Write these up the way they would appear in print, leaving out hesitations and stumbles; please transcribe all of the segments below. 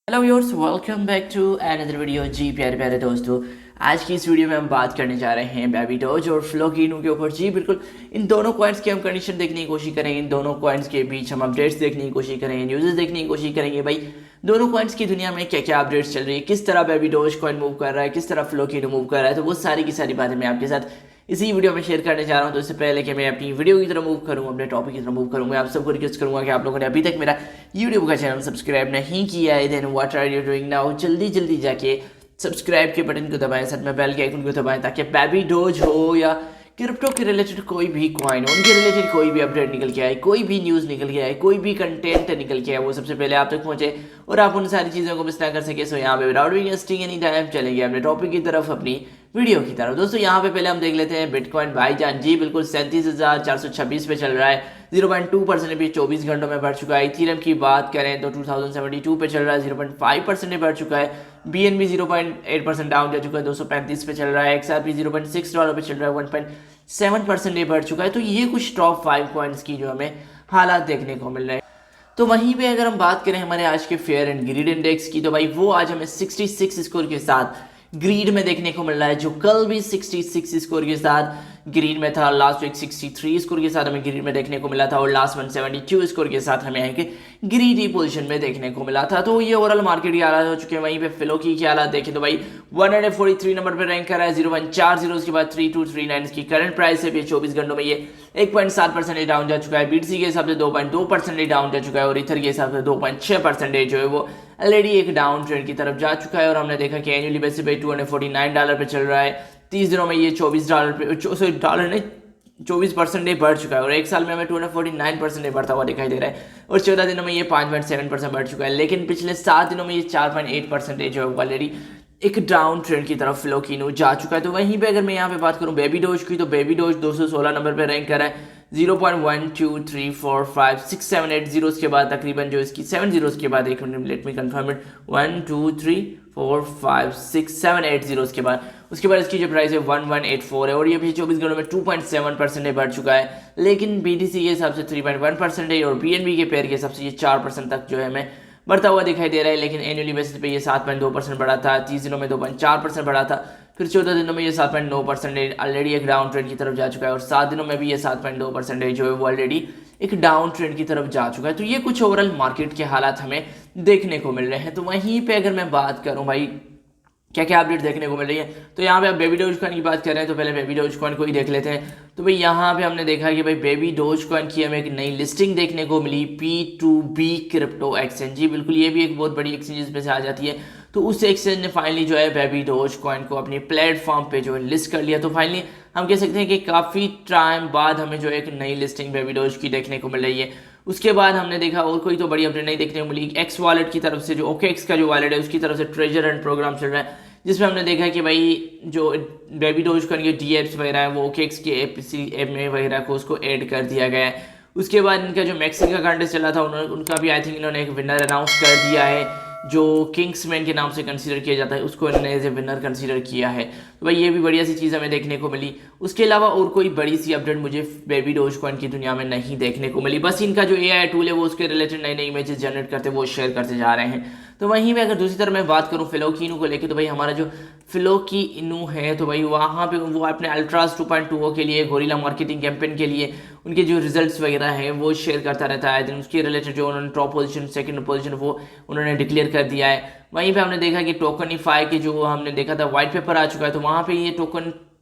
Hello viewers, welcome back to another video. जी प्यारे प्यारे दोस्तों, आज की इस वीडियो में हम बात करने जा रहे हैं बेबी डॉज और फ्लोकिनो के ऊपर। जी बिल्कुल, इन दोनों कॉइन्स की हम कंडीशन देखने की कोशिश करेंगे, इन दोनों कॉइन्स के बीच हम अपडेट्स देखने की कोशिश करेंगे, न्यूज़ देखने की कोशिश करेंगे भाई दोनों कॉइन्स की दुनिया में क्या क्या अपडेट्स चल रही है, किस तरह बेबी डॉज कॉइन मूव कर रहा है, किस तरह फ्लोकिनो मूव कर रहा है। तो वो सारी की सारी बातें मैं आपके साथ इसी वीडियो में शेयर करने जा रहा हूं। तो इससे पहले कि मैं अपनी वीडियो की तरफ मूव करूं, अपने टॉपिक की तरफ मूव करूं, मैं आप सबको रिक्वेस्ट करूंगा कि आप लोगों ने अभी तक मेरा यूट्यूब का चैनल सब्सक्राइब नहीं किया है, then what are you doing now, जल्दी जल्दी जाके सब्सक्राइब के बटन को दबाएं, साथ में बेल के आइकन को दबाएं, ताकि बेबी डॉज हो या क्रिप्टो के रिलेटेड कोई भी कॉइन हो, उनके रिलेटेड कोई भी अपडेट निकल के आए, कोई भी न्यूज़ निकल के आए, कोई भी कंटेंट निकल के आए, वो सबसे पहले आप तक पहुंचे और आप उन सारी चीज़ों को मिस ना कर सके। सो यहाँ पे विदाउट वेस्टिंग एनी टाइम चलेंगे अपने टॉपिक की तरफ, अपनी वीडियो की तरफ। दोस्तों यहाँ पे पहले हम देख लेते हैं बिटकॉइन भाईजान। जी बिल्कुल 37,426 पे चल रहा है, 0.2% अभी 24 घंटों में बढ़ चुका है। इथीरियम की बात करें तो 2072 पे चल रहा है, 0.5% बढ़ चुका है। BNB 0.8% डाउन जा चुका है, 235 पे चल रहा है। XRP $0.6 पे चल रहा है, 1.7% बढ़ चुका है। तो ये कुछ टॉप 5 कॉइन्स की जो हमें हालात देखने को मिल रहे हैं। तो वहीं पे अगर हम बात करें हमारे आज के फेयर एंड ग्रीड इंडेक्स की, तो भाई वो आज हमें 66 स्कोर के साथ ग्रीड में देखने को मिल रहा है, जो कल भी 66 स्कोर के साथ ग्रीड में था। लास्ट वीक 63 स्कोर के साथ हमें ग्रीड में देखने को मिला था और लास्ट मंथ 72 स्कोर के साथ हमें एक ग्रीडी पोजीशन में देखने को मिला था। तो ये ओवरऑल मार्केट की हालात हो चुके हैं। वहीं पे फिलोकी की हालात देखें तो भाई 143 नंबर पर रैंक कर रहा है, 0.40 के बाद 3239 की करंट प्राइस है। 24 घंटों में ये 1.7% डाउन जा चुका है। बीटीसी के हिसाब से 2.2% डाउन जा चुका है और इथर के हिसाब से 2.6% जो है वो ऑलरेडी एक डाउन ट्रेंड की तरफ जा चुका है। और हमने देखा कि एनुअली बेसिस पे $249 पे चल रहा है, 30 दिनों में ये $24 पे, सॉरी डॉलर नहीं, 24% बढ़ चुका है। और एक साल में हमें 249% बढ़ता हुआ दिखाई दे रहा है और 14 दिनों में ये 5.7% बढ़ चुका है। लेकिन पिछले 7 दिनों में ये 4.8% जो है ऑलरेडी एक डाउन ट्रेंड की तरफ फ्लोकिनो जा चुका है। तो वहीं पे अगर मैं यहाँ पे बात करूँ बेबी डॉज की, तो बेबी डॉज 216 नंबर पे रैंक कर रहा है, 0.1234567 जीरोस के बाद तकरीबन जो इसकी 7 जीरोस के बाद, एक minute let me confirm it, 1 2 3 4 5 6 7 8 zeros के बाद उसके बाद इसकी जो प्राइस है 1184 है और ये भी 24 घंटों में 2.7% बढ़ चुका है। लेकिन BTC के हिसाब से 3.1% है और BNB के पेयर के हिसाब से ये 4% तक जो है हमें बढ़ता हुआ दिखाई दे रहा है। लेकिन एनुअली बेसिस पे ये 7.2% बढ़ा था, 30 दिनों में 2.4% बढ़ा था, फिर 14 दिनों में ये 7.9% ऑलरेडी एक डाउन ट्रेंड की तरफ जा चुका है और 7 दिनों में भी ये 7.2% जो है वो ऑलरेडी एक डाउन ट्रेंड की तरफ जा चुका है। तो ये कुछ ओवरऑल मार्केट के हालात हमें देखने को मिल रहे हैं। तो वहीं पे अगर मैं बात करूं भाई क्या क्या अपडेट देखने को मिल रही है, तो यहाँ पे आप बेबी डॉज कॉइन की बात कर रहे हैं तो पहले बेबी डॉज कॉइन को ही देख लेते हैं। तो भाई यहाँ पे हमने देखा कि भाई बेबी डॉज कॉइन की हमें एक नई लिस्टिंग देखने को मिली, P2B क्रिप्टो एक्सचेंज। जी बिल्कुल, ये भी एक बहुत बड़ी एक्सचेंज में से आ जाती है। तो उस एक्सचेंज ने फाइनली जो है बेबी डॉज कॉइन को अपनी प्लेटफॉर्म पे जो है लिस्ट कर लिया। तो फाइनली हम कह सकते हैं कि काफ़ी टाइम बाद हमें जो एक नई लिस्टिंग बेबी डॉज की देखने को मिल रही है। उसके बाद हमने देखा और कोई तो बड़ी अपडेट नहीं देखने को मिली। एक्स वॉलेट की तरफ से, जो OKX का जो वॉलेट है उसकी तरफ से ट्रेजर एंड प्रोग्राम चल रहा है, जिसमें हमने देखा कि भाई जो बेबी डॉज कॉइन के DApps वगैरह है वो OKX के ऐप में वगैरह को उसको ऐड कर दिया गया है। उसके बाद इनका जो मैक्सिको का कंटेस्ट चला था उनका भी आई थिंक इन्होंने एक विनर अनाउंस कर दिया है, जो किंग्समैन के नाम से कंसीडर किया जाता है, उसको इन्होंने एज ए विनर कंसीडर किया है। तो भाई ये भी बढ़िया सी चीज़ हमें देखने को मिली। उसके अलावा और कोई बड़ी सी अपडेट मुझे बेबी डॉज कॉइन की दुनिया में नहीं देखने को मिली। बस इनका जो AI टूल है वो उसके रिलेटेड नए नए इमेजेस जनरेट करते वो शेयर करते जा रहे हैं। तो वहीं में अगर दूसरी तरफ मैं बात करूं फ्लोकिनो को लेके, तो भाई हमारा जो फ्लोकिनो है तो भाई वहाँ पे वो अपने अल्ट्रास 2.20 के लिए गोरिल्ला मार्केटिंग कैंपेन के लिए उनके जो रिजल्ट्स वगैरह हैं वो शेयर करता रहता है। देन उसके रिलेटेड जो उन्होंने टॉप पोजीशन, सेकंड पोजीशन वो उन्होंने डिक्लेयर कर दिया है। वहीं पे हमने देखा कि टोकनिफाई के जो हमने देखा था व्हाइट पेपर आ चुका है, तो वहाँ पे ये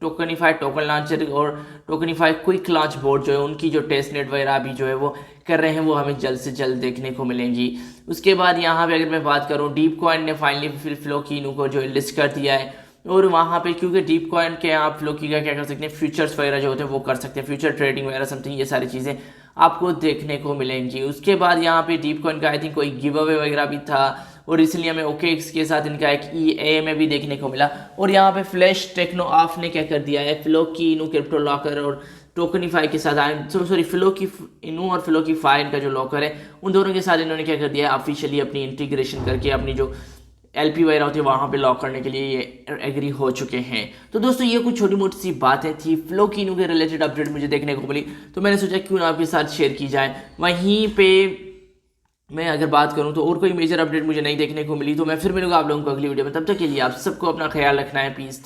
टोकनिफाई टोकन लॉन्चर और टोकनिफाई क्विक लॉन्च बोर्ड जो है उनकी जो टेस्ट नेट वगैरह अभी जो है वो कर रहे हैं, वो हमें जल्द से जल्द देखने को मिलेंगी। उसके बाद यहाँ पे अगर मैं बात करूँ, डीप कॉइन ने फाइनली फिर फ्लोकिनो को जो लिस्ट कर दिया है और वहाँ पे क्योंकि डीप कॉइन के आप फ्लोकी का क्या कर सकते हैं, फ्यूचर्स वगैरह जो होते हैं वो कर सकते हैं, फ्यूचर ट्रेडिंग वगैरह समथिंग, ये सारी चीज़ें आपको देखने को मिलेंगी। उसके बाद यहाँ पे डीप कॉइन का आई थिंक कोई गिव अवे वगैरह भी था और इसलिए हमें OKX के साथ इनका एक EAMA भी देखने को मिला। और यहाँ पे फ्लैश टेक्नो ऑफ ने क्या कर दिया है, फ्लोकिनो क्रिप्टो लॉकर और टोकनिफाई के साथ, सॉरी फ्लोकिनो और फ्लोकीफाई इनका जो लॉकर है उन दोनों के साथ इन्होंने क्या कर दिया है, ऑफिशियली अपनी इंटीग्रेशन करके अपनी जो LP वगैरह होती है वहाँ पे लॉक करने के लिए ये एग्री हो चुके हैं। तो दोस्तों ये कुछ छोटी मोटी सी बातें थी, फ्लोकिनो के रिलेटेड अपडेट मुझे देखने को मिली, तो मैंने सोचा क्यों ना आपके साथ शेयर की जाए। वहीं पे मैं अगर बात करूं तो और कोई मेजर अपडेट मुझे नहीं देखने को मिली, तो मैं फिर मिलूंगा आप लोगों को अगली वीडियो में। तब तक के लिए आप सबको अपना ख्याल रखना है। पीस।